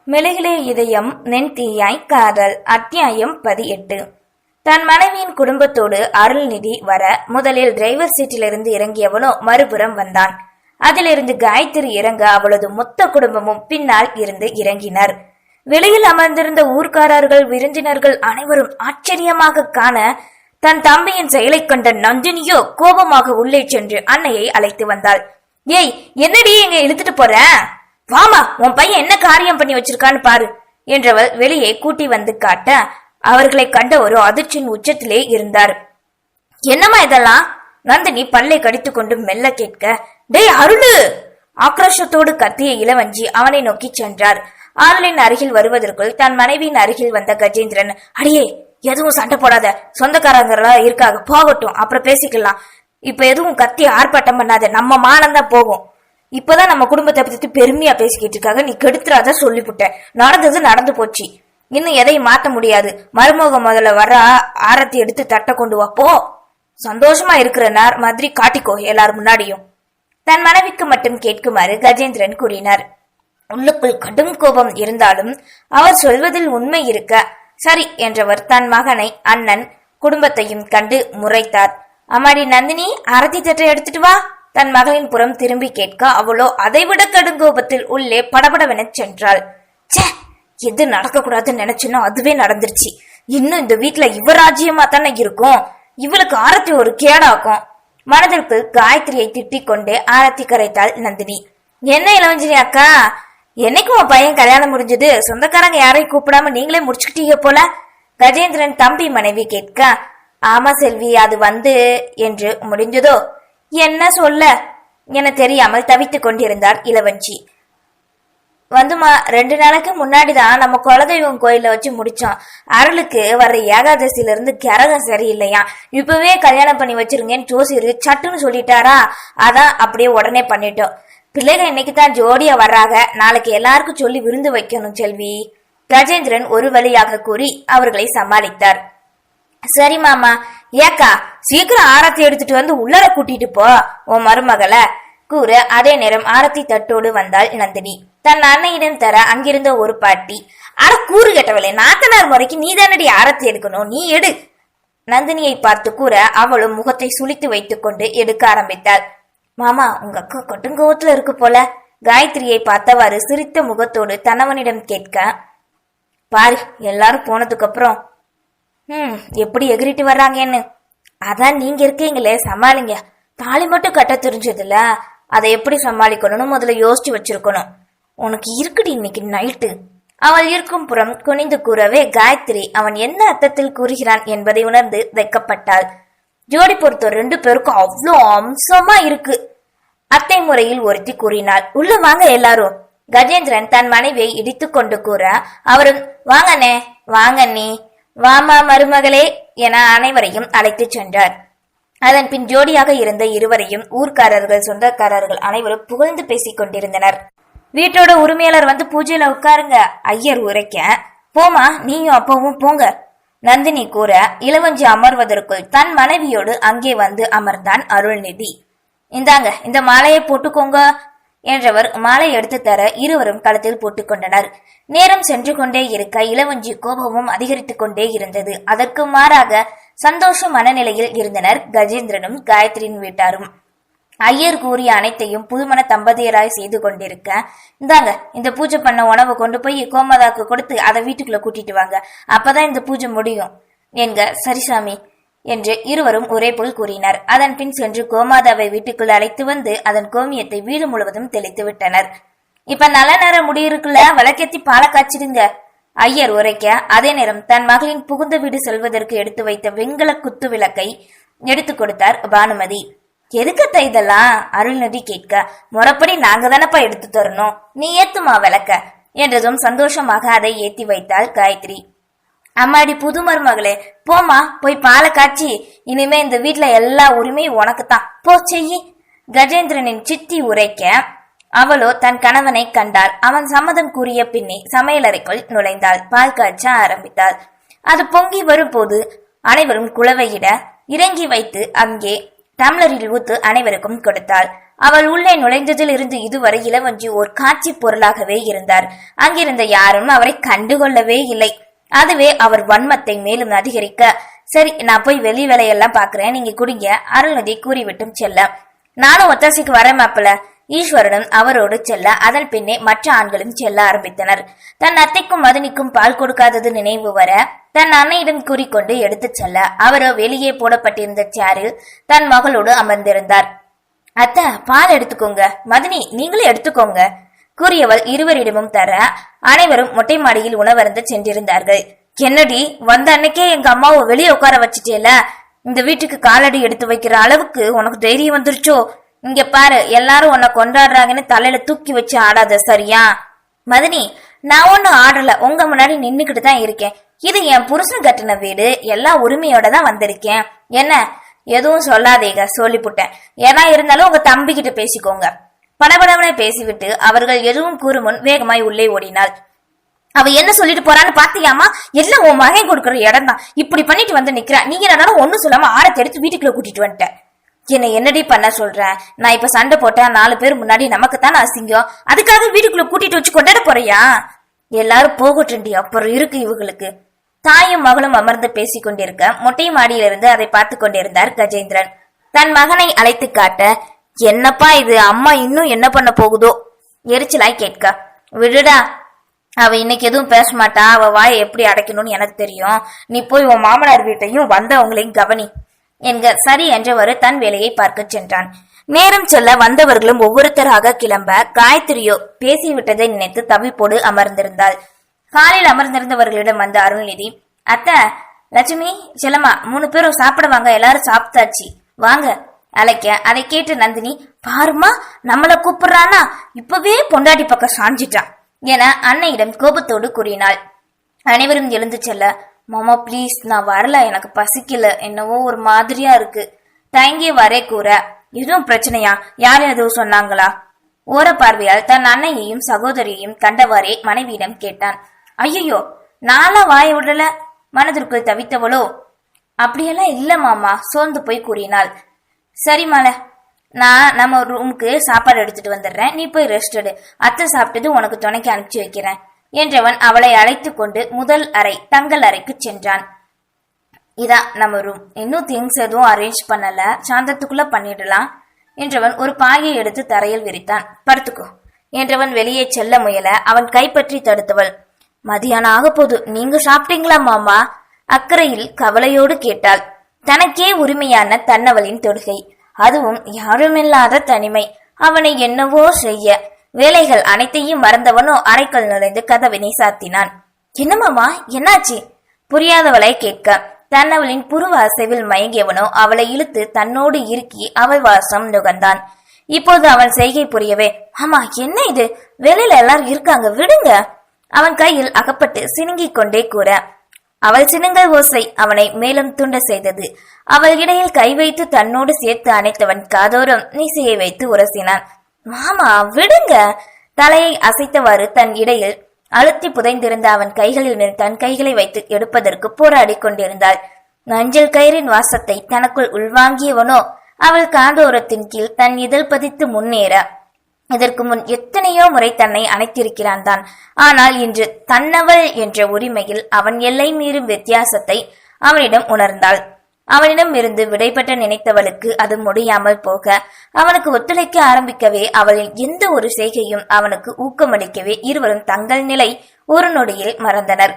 மெழுகிலே இதயம் நென்தீயாய் காதல் அத்தியாயம் 18. தன் மனைவியின் குடும்பத்தோடு அருள்நிதி வர முதலில் டிரைவர் சீட்டிலிருந்து இறங்கியவனோ மறுபுறம் வந்தான். அதிலிருந்து காயத்ரி இறங்க அவளது மொத்த குடும்பமும் பின்னால் இருந்து இறங்கினர். வெளியில் அமர்ந்திருந்த ஊர்க்காரர்கள் விருந்தினர்கள் அனைவரும் ஆச்சரியமாக காண தன் தம்பியின் செயலை கண்ட நந்தினியோ கோபமாக உள்ளே சென்று அன்னையை அழைத்து வந்தாள். ஏய், என்னடி இங்க இழுத்துட்டு போற? வாமா, உன் பையன் என்ன காரியம் பண்ணி வச்சிருக்கான்னு பாரு என்றவள் வெளியே கூட்டி வந்து காட்ட அவர்களை கண்ட ஒரு அதிர்ச்சியின் உச்சத்திலே இருந்தார். என்னம்மா இதெல்லாம்? நந்தினி பல்லை கடித்து கொண்டு மெல்ல கேட்க, டேய் அருளு! ஆக்ரோஷத்தோடு கத்திய இளவஞ்சி அவனை நோக்கி சென்றார். அருளின் அருகில் வருவதற்குள் தன் மனைவியின் அருகில் வந்த கஜேந்திரன், அடியே எதுவும் சண்டை போடாத, சொந்தக்காரங்களா இருக்காங்க, போகட்டும், அப்புறம் பேசிக்கலாம். இப்ப எதுவும் கத்தி ஆர்ப்பாட்டம் பண்ணாத, நம்ம மானம்தான் போகும். இப்பதான் நம்ம குடும்பத்தை பத்தி பெருமையா பேசிக்கிட்டு இருக்காங்க, நீ கெடுத்துறாத சொல்லிவிட்ட. நடந்தது நடந்து போச்சு, இன்னும் எதையும் மாத்த முடியாது. மருமக முதல்ல வர ஆரத்தி எடுத்து தட்டை கொண்டு வா போ. சந்தோஷமா இருக்கிற மாதிரி காட்டிக்கோ எல்லாரும் முன்னாடியும். தன் மனைவிக்கு மட்டும் கேட்குமாறு கஜேந்திரன் கூறினார். உள்ளுக்குள் கடும் கோபம் இருந்தாலும் அவர் சொல்வதில் உண்மை இருக்க சரி என்றவர் தன் மகனை, அண்ணன், குடும்பத்தையும் கண்டு முறைத்தார். அம்மாடி நந்தினி, ஆரத்தி தட்டை எடுத்துட்டு வா. தன் மகளின் புறம் திரும்பி கேட்க அவளோ அதைவிட கடுங்கோபத்தில் உள்ளே படபடவென சென்றாள். சே, எது நடக்க கூடாதுன்னு நினைச்சுன்னா அதுவே நடந்துருச்சு. இன்னும் இந்த வீட்டுல இவ ராஜ்யமா தானே இருக்கும், இவளுக்கு ஆரத்தி ஒரு கேடாக்கும். மனதிற்கு காயத்ரியை திட்டிக் கொண்டு ஆரத்தி கரைத்தாள் நந்தினி. என்ன இளவஞ்சினி அக்கா, என்னைக்கும் உன் பையன் கல்யாணம் முடிஞ்சது, சொந்தக்காரங்க யாரையும் கூப்பிடாம நீங்களே முடிச்சுக்கிட்டீங்க போல? கஜேந்திரன் தம்பி மனைவி கேட்க, ஆமா செல்வி, அது என்று முடிஞ்சதோ என்ன சொல்ல என தெரியாமல் தவித்துக் கொண்டிருந்தார் இளவஞ்சி. வந்துமா, 2 நாளைக்கு முன்னாடிதான் நம்ம குலதெய்வம் கோயில வச்சு முடிச்சோம். அருளுக்கு வர்ற ஏகாதசியில இருந்து கிரகம் சரியில்லையா, இப்பவே கல்யாணம் பண்ணி வச்சிருங்கன்னு ஜோசியர் சட்டுன்னு சொல்லிட்டாரா, அதான் அப்படியே உடனே பண்ணிட்டோம். பிள்ளைகள் இன்னைக்கு தான் ஜோடியா வர்றாங்க, நாளைக்கு எல்லாருக்கும் சொல்லி விருந்து வைக்கணும் செல்வி. கஜேந்திரன் ஒரு வழியாக கூறி அவர்களை சமாளித்தார். சரி மாமா. ஏக்கா, சீக்கிரம் ஆரத்தி எடுத்துட்டு வந்து உள்ளர கூட்டிட்டு போ உன் மருமகளை கூற அதே நேரம் ஆரத்தி தட்டோடு வந்தாள் நந்தினி. தன் அன்னையிடம் தர அங்கிருந்த ஒரு பாட்டி, அட கூறு கெட்டவளே, நாத்தனார் முறைக்கு நீ தானடி ஆரத்தி எடுக்கணும், நீ எடு. நந்தினியை பார்த்து கூற அவளும் முகத்தை சுளித்து வைத்துக் கொண்டு எடுக்க ஆரம்பித்தாள். மாமா, உங்க அக்கா கட்டுங்கோவத்துல இருக்கு போல. காயத்ரியை பார்த்தவாறு சிரித்த முகத்தோடு தனவனிடம் கேட்க, பாரு எல்லாரும் போனதுக்கு அப்புறம் எப்படி எகிரிட்டு வர்றாங்கன்னு. அதான் நீங்க இருக்கீங்களே, சமாளிங்க. தாலி மட்டும் கட்ட தெரிஞ்சதுல, அதை எப்படி சமாளிக்கணும்னு முதல்ல யோசிச்சு வச்சிருக்கணும். உனக்கு இருக்குடி இன்னைக்கு நைட்டு. அவள் இருக்கும் புறம் குனிந்து கூறவே காயத்ரி அவன் என்ன அர்த்தத்தில் கூறுகிறான் என்பதை உணர்ந்து வைக்கப்பட்டாள். ஜோடி பொறுத்த 2 பேருக்கும் அவ்வளோ அம்சமா இருக்கு. அத்தை முறையில் ஒருத்தி கூறினாள். உள்ள வாங்க எல்லாரும். கஜேந்திரன் தன் மனைவியை இடித்து கொண்டு கூற அவரும் வாங்கண்ணே, வாங்க நீ, வாமா மருமகளே என அனைவரையும் அழைத்து சென்றார். அதன் பின் ஜோடியாக இருந்த இருவரையும் ஊர்க்காரர்கள், சொந்தக்காரர்கள் அனைவரும் புகழ்ந்து பேசிக் கொண்டிருந்தனர். வீட்டோட உரிமையாளர் வந்து பூஜையில உட்காருங்க, ஐயர் உரைக்க. போமா, நீயும் அப்பவும் போங்க. நந்தினி கூற இளவஞ்சி அமர்வதற்குள் தன் மனைவியோடு அங்கே வந்து அமர்ந்தான் அருள்நிதி. இந்தாங்க, இந்த மாலையை போட்டுக்கோங்க என்றவர் மாலை எடுத்து தர இருவரும் களத்தில் போட்டுக் கொண்டனர். நேரம் சென்று கொண்டே இருக்க இளவஞ்சி கோபமும் அதிகரித்துக் கொண்டே இருந்தது. அதற்கு மாறாக சந்தோஷ மனநிலையில் இருந்தனர் கஜேந்திரனும் காயத்ரியின் வீட்டாரும். ஐயர் கூறிய அனைத்தையும் புதுமண தம்பதியராய் செய்து கொண்டிருக்க, இந்தாங்க இந்த பூஜை பண்ண உணவை கொண்டு போய் கோமாதாக்கு கொடுத்து அதை வீட்டுக்குள்ள கூட்டிட்டு வாங்க, அப்பதான் இந்த பூஜை முடியும் என்க. சரிசாமி என்று இருவரும் ஒரே போல் கூறினர். அதன் பின் சென்று கோமாதாவை வீட்டுக்குள் அழைத்து வந்து அதன் கோமியத்தை வீடு முழுவதும் தெளித்து விட்டனர். இப்ப நல்ல நேரம் முடியிருக்குள்ள விளக்கேத்தி பாலை காய்ச்சிடுங்க ஐயர் உரைக்க அதே நேரம் தன் மகளின் புகுந்த வீடு செல்வதற்கு எடுத்து வைத்த வெண்கல குத்து விளக்கை எடுத்து கொடுத்தார் பானுமதி. எதுக்கத்த இதெல்லாம்? அருள்நிதி கேட்க, முறைப்படி நாங்க தானப்பா எடுத்து தரணும், நீ ஏத்துமா விளக்க என்றதும் சந்தோஷமாக அதை ஏத்தி வைத்தாள் காயத்ரி. அம்மாடி புது மருமகளே, போமா, போய் பாலை காய்ச்சி, இனிமே இந்த வீட்டுல எல்லா உரிமையும் உனக்குத்தான், போ செய்யி. கஜேந்திரனின் சித்தி உரைக்க அவளோ தன் கணவனை கண்டாள். அவன் சம்மதம் கூறிய பின்னே சமையலறைக்குள் நுழைந்தாள். பால் காய்ச்ச ஆரம்பித்தாள். அது பொங்கி வரும்போது அனைவரும் குளவையிட இறங்கி வைத்து அங்கே டம்ளரில் ஊத்து அனைவருக்கும் கொடுத்தாள். அவள் உள்ளே நுழைந்ததில் இருந்து இதுவரை இளவஞ்சி ஒரு காட்சி பொருளாகவே இருந்தார். அங்கிருந்த யாரும் அவரை கண்டுகொள்ளவே இல்லை. அதுவே அவர் வன்மத்தை மேலும் அதிகரிக்க, சரி நான் போய் வெளி வேலையெல்லாம் பாக்குறேன், நீங்க குடிங்க, அருள்நிதி கூறிவிட்டும் செல்ல, நானும் ஒத்தாசைக்கு வரேன் மாப்பிள. ஈஸ்வரனும் அவரோடு செல்ல அதன் பின்னே மற்ற ஆண்களும் செல்ல ஆரம்பித்தனர். தன் அத்தைக்கும் மதனிக்கும் பால் கொடுக்காதது நினைவு வர தன் அன்னையிடம் கூறிக்கொண்டு எடுத்து செல்ல, அவரோ வெளியே போடப்பட்டிருந்த சேரில் தன் மகளோடு அமர்ந்திருந்தார். அத்தை பால் எடுத்துக்கோங்க, மதனி நீங்களே எடுத்துக்கோங்க கூறியவள் இருவரிடமும் தர அனைவரும் மொட்டை மாடியில் உணவருந்த சென்றிருந்தார்கள். என்னடி வந்த அன்னைக்கே எங்க அம்மாவை வெளியே உட்கார வச்சுட்டேல, இந்த வீட்டுக்கு காலடி எடுத்து வைக்கிற அளவுக்கு உனக்கு தைரியம் வந்துருச்சோ? இங்க பாரு, எல்லாரும் உன்னை கொண்டாடுறாங்கன்னு தலையில தூக்கி வச்சு ஆடாத, சரியா? மதனி நான் ஒன்னும் ஆடல, உங்க முன்னாடி நின்னுக்கிட்டு தான் இருக்கேன். இது என் புருஷன் கட்டின வீடு, எல்லா உரிமையோட தான் வந்திருக்கேன். என்ன எதுவும் சொல்லாதீங்க, சொல்லிப்புட்டேன். ஏன்னா இருந்தாலும் உங்க தம்பி கிட்ட பேசிக்கோங்க. படபடவனை பேசிவிட்டு அவர்கள் எதுவும் கூறும் முன் வேகமாய் உள்ளே ஓடினாள். அவ என்ன சொல்லிட்டு போறான்னு பாத்தியாமா? எல்லாம் உன் மகன் கொடுக்குற இடம் தான், இப்படி பண்ணிட்டு வந்து நிக்கிறா. நீங்க என்னன்னா ஒன்னும் சொல்லாம ஆடத்தை எடுத்து வீட்டுக்குள்ள கூட்டிட்டு வந்துட்டேன். என்ன என்னடி பண்ண சொல்றேன்? நான் இப்ப சண்டை போட்டா 4 பேர் முன்னாடி நமக்குத்தான் அசிங்கம், அதுக்காக வீட்டுக்குள்ள கூட்டிட்டு வச்சு கொண்டாட போறியா? எல்லாரும் போகட்டுண்டி, அப்புறம் இருக்கு இவங்களுக்கு. தாயும் மகளும் அமர்ந்து பேசிக் கொண்டிருக்க மொட்டை மாடியிலிருந்து அதை பார்த்து கொண்டிருந்தார் கஜேந்திரன். தன் மகனை அழைத்து காட்ட, என்னப்பா இது, அம்மா இன்னும் என்ன பண்ண போகுதோ எரிச்சலாய் கேட்க, விடுடா, அவ இன்னைக்கு எதுவும் பேச மாட்டா, அவ வாயை எப்படி அடைக்கணும்னு எனக்கு தெரியும். நீ போய் உன் மாமனார் வீட்டையும் வந்தவங்களையும் கவனி என்க. சரி என்றவர் தன் வேலையை பார்க்க சென்றான். நேரம் சொல்ல வந்தவர்களும் ஒவ்வொருத்தராக கிளம்ப காயத்ரியோ பேசிவிட்டதை நினைத்து தவிப்போடு அமர்ந்திருந்தாள். காலில் அமர்ந்திருந்தவர்களிடம் வந்த அருள்நிதி, அத்தை, லட்சுமி, செல்லம்மா 3 பேரும் சாப்பிட வாங்க, எல்லாரும் சாப்பிட்டாச்சு வாங்க அழைக்க, அதை கேட்டு நந்தினி, பாருமா நம்மள கூப்பிடுறானா, இப்பவே பொண்டாடி பக்கம் சாஞ்சிட்டான் என அன்னையிடம் கோபத்தோடு கூறினாள். அனைவரும் எழுந்து செல்ல, மாமா பிளீஸ் நான் வரல, எனக்கு பசிக்கல, என்னவோ ஒரு மாதிரியா இருக்கு தயங்கிய வரே கூற, எதுவும் பிரச்சனையா, யாரும் எதுவும் சொன்னாங்களா? ஓர பார்வையால் தன் அன்னையையும் சகோதரியையும் கண்டவாறே மனைவியிடம் கேட்டான். ஐயோ நாளா வாய விடல மனதிற்குள் தவித்தவளோ, அப்படியெல்லாம் இல்ல மாமா சோர்ந்து போய் கூறினாள். சரி மால, நான் நம்ம ரூமுக்கு சாப்பாடு எடுத்துட்டு வந்துடுறேன், நீ போய் ரெஸ்ட் எடு, அத்தை சாப்பிட்டது உனக்கு துணைக்கு அனுப்பிச்சு வைக்கிறேன் என்றவன் அவளை அழைத்து கொண்டு முதல் அறை தங்கள் அறைக்கு சென்றான். இதான் நம்ம ரூம், இன்னும் திங்ஸ் எதுவும் அரேஞ்ச் பண்ணல, சாந்தத்துக்குள்ள பண்ணிடலாம் என்றவன் ஒரு பாயை எடுத்து தரையில் விரித்தான். படுத்துக்கோ என்றவன் வெளியே செல்ல முயல அவன் கைப்பற்றி தடுத்தவள், மதியானம் ஆக போது, நீங்க சாப்பிட்டீங்களா மாமா அக்கறையில் கவலையோடு கேட்டாள். தனக்கே உரிமையான தன்னவளின் தொடுகை, அதுவும் யாருமில்லாத தனிமை அவனை என்னவோ செய்ய, வேலைகள் அனைத்தையும் மறந்தவனோ அறைக்குள் நுழைந்து கதவினை சாத்தினான். என்ன மாமா என்னாச்சு புரியாதவளை கேட்க, தன்னவளின் புருவ அசைவில் மயங்கியவனோ அவளை இழுத்து தன்னோடு இறுக்கி அவள் வாசம் நுகர்ந்தான். இப்போது அவன் செய்கை புரியவே, ஆமா என்ன இது, வேலையில எல்லாரும் இருக்காங்க விடுங்க அவன் கையில் அகப்பட்டு சினுங்கிக் கொண்டே கூற, அவள் சினுங்கல் ஓசை அவனை மேலும் துண்ட செய்தது. அவள் இடையில் கை வைத்து தன்னோடு சேர்த்து அணைத்தவன் காதோறும் மீசையை வைத்து உரசினான். மாமா விடுங்க தலையை அசைத்தவாறு தன் இடையில் அழுத்தி புதைந்திருந்த அவன் கைகளில் மேல் தன் கைகளை வைத்து எடுப்பதற்கு போராடி கொண்டிருந்தாள். மஞ்சள் கயிறின் வாசத்தை தனக்குள் உள்வாங்கியவனோ அவள் காதோரத்தின் கீழ் தன் இதழ் பதித்து முன்னேற, இதற்கு முன் எத்தனையோ முறை தன்னை அணைத்திருக்கிறான் தான். ஆனால் இன்று தன்னவள் என்ற உரிமையில் அவன் எல்லை மீறும் வித்தியாசத்தை அவனிடம் உணர்ந்தாள். அவனிடம் இருந்து விடைபெற்ற நினைத்தவளுக்கு அது முடியாமல் போக அவனுக்கு ஒத்துழைக்க ஆரம்பிக்கவே அவளின் எந்த ஒரு செய்கையும் அவனுக்கு ஊக்கமளிக்கவே இருவரும் தங்கள் நிலை ஒரு நொடியில் மறந்தனர்.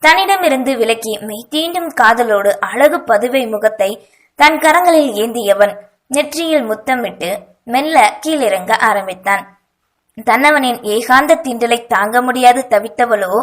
தன்னிடமிருந்து விலக்கி மெய்தீண்டும் காதலோடு அழகு பதுவை முகத்தை தன் கரங்களில் ஏந்தியவன் நெற்றியில் முத்தமிட்டு மெல்ல கீழிறங்க ஆரம்பித்தான். தன்னவனின் ஏகாந்த தீண்டலை தாங்க முடியாது தவித்தவளோ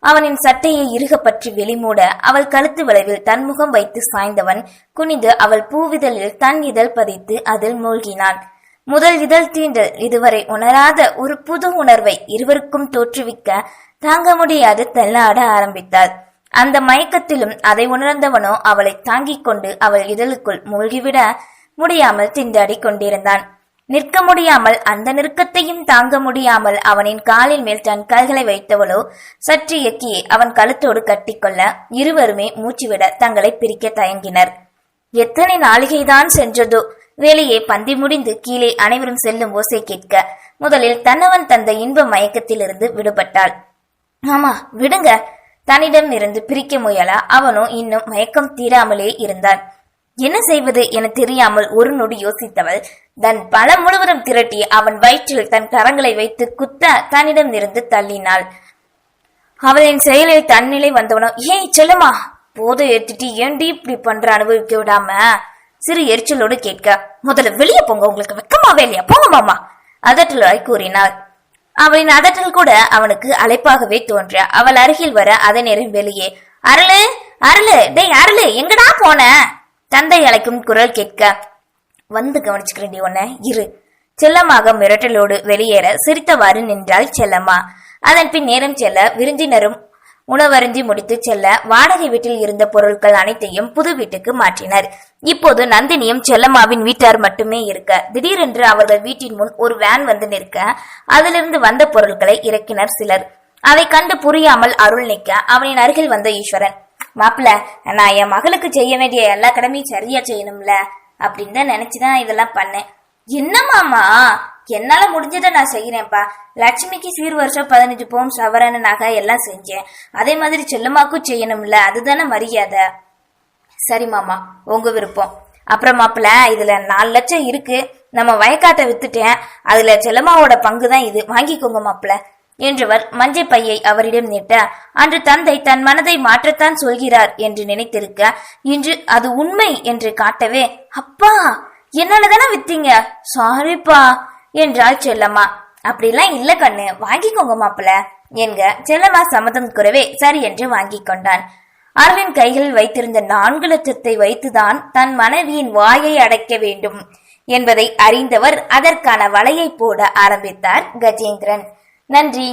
அவனின் சட்டையை இறுக பற்றி வெளிமூட அவள் கழுத்து வளைவில் தன்முகம் வைத்து சாய்ந்தவன் குனிந்து அவள் பூவிதழில் தன் இதழ் பதித்து அதில் மூழ்கினான். முதல் இதழ் தீண்டல் இதுவரை உணராத ஒரு புது உணர்வை இருவருக்கும் தோற்றுவிக்க தாங்க முடியாது தள்ளாட ஆரம்பித்தாள். அந்த மயக்கத்திலும் அதை உணர்ந்தவனோ அவளை தாங்கிக் கொண்டு அவள் இதழுக்குள் மூழ்கிவிட முடியாமல் திண்டாடி கொண்டிருந்தான். நிற்க முடியாமல் அந்த நெருக்கத்தையும் தாங்க முடியாமல் அவனின் காலில் மேல் தன் கால்களை வைத்தவளோ சற்று இயக்கியே அவன் கழுத்தோடு கட்டிக்கொள்ள இருவருமே மூச்சுவிட தங்களை பிரிக்க தயங்கினர். எத்தனை நாளிகைதான் சென்றதோ வெளியே பந்தி முடிந்து கீழே அனைவரும் செல்லும் ஓசை கேட்க முதலில் தன்னவன் தந்த இன்ப மயக்கத்திலிருந்து விடுபட்டாள். ஆமா விடுங்க, தன்னிடம் இருந்து பிரிக்க முயல அவனோ இன்னும் மயக்கம் தீராமலே இருந்தான். என்ன செய்வது என தெரியாமல் ஒரு நொடி யோசித்தவள் தன் பலம் முழுவதும் திரட்டி அவன் வயிற்றில் தன் கரங்களை வைத்து குத்த தன்னிடம் இருந்து தள்ளினாள். அவளின் செயலில் தன்னிலை வந்தவனோ, ஏய் செல்லமா, போதை ஏத்திட்டு ஏண்டி இப்படி பண்ற அனுபவிக்க விடாம சிறு எரிச்சலோடு கேட்க, முதல்ல வெளியே போங்க, உங்களுக்கு வெக்கமாவே இல்லையா, போங்க மாமா அதட்டலாய் கூறினாள். அவளின் அதட்டல் கூட அவனுக்கு அழைப்பாகவே தோன்ற அவள் அருகில் வர அதே நேரம் வெளியே, அருளு அருளு, டேய் அருளு, எங்கடா போன? தந்தை அழைக்கும் குரல் கேட்க, வந்து கவனிச்சுக்கிறேன் உன்ன இரு. செல்லமாக மிரட்டலோடு வெளியேற சிரித்தவாறு நின்றாள் செல்லம்மா. அதன் பின் நேரம் செல்ல விருந்தினரும் உணவருந்தி முடித்து செல்ல வாடகை வீட்டில் இருந்த பொருட்கள் அனைத்தையும் புது வீட்டுக்கு மாற்றினர். இப்போது நந்தினியும் செல்லம்மாவின் வீட்டார் மட்டுமே இருக்க திடீரென்று அவர்கள் வீட்டின் முன் ஒரு வேன் வந்து நிற்க அதிலிருந்து வந்த பொருட்களை இறக்கினர் சிலர். அதை கண்டு புரியாமல் அருள் நிற்க அவனின் அருகில் வந்த ஈஸ்வரன், மாப்பிள்ள, நான் என் மகளுக்கு செய்ய வேண்டிய எல்லா கடமையும் சரியா செய்யணும்ல அப்படின்னு தான் நினைச்சுதான் இதெல்லாம் பண்ணேன். என்ன மாமா, என்னால முடிஞ்சதை நான் செய்யறேன்ப்பா. லட்சுமிக்கு சீர் வருஷம் 15 பவுன் சவரன நகை எல்லாம் செஞ்சேன். அதே மாதிரி செல்லம்மாக்கும் செய்யணும்ல, அதுதானே மரியாதை. சரி மாமா, உங்க விருப்பம். அப்புறம் மாப்பிள்ள, இதுல 4 லட்சம் இருக்கு, நம்ம வயக்காட்டை வித்துட்டேன், அதுல செல்லம்மாவோட பங்கு தான் இது, வாங்கிக்கோங்க மாப்பிள்ள என்றவர் மஞ்சள் பையை அவரிடம் நீட்ட, அன்று தந்தை தன் மனதை மாற்றத்தான் சொல்கிறார் என்று நினைத்திருக்க இன்று அது உண்மை என்று காட்டவே, அப்பா என்னாலதானே வித்தீங்க, சாரிப்பா என்றாள் செல்லம்மா. அப்படிலாம் இல்ல கண்ணு, வாங்கிக்கோங்க மாப்பிள்ள என்க செல்லம்மா சம்மதம் குறவே சரி என்று வாங்கி கொண்டான். அருளின் கைகளில் வைத்திருந்த 4 லட்சத்தை வைத்துதான் தன் மனைவியின் வாயை அடைக்க வேண்டும் என்பதை அறிந்தவர் அதற்கான வலையை போட ஆரம்பித்தார் கஜேந்திரன். நன்றி.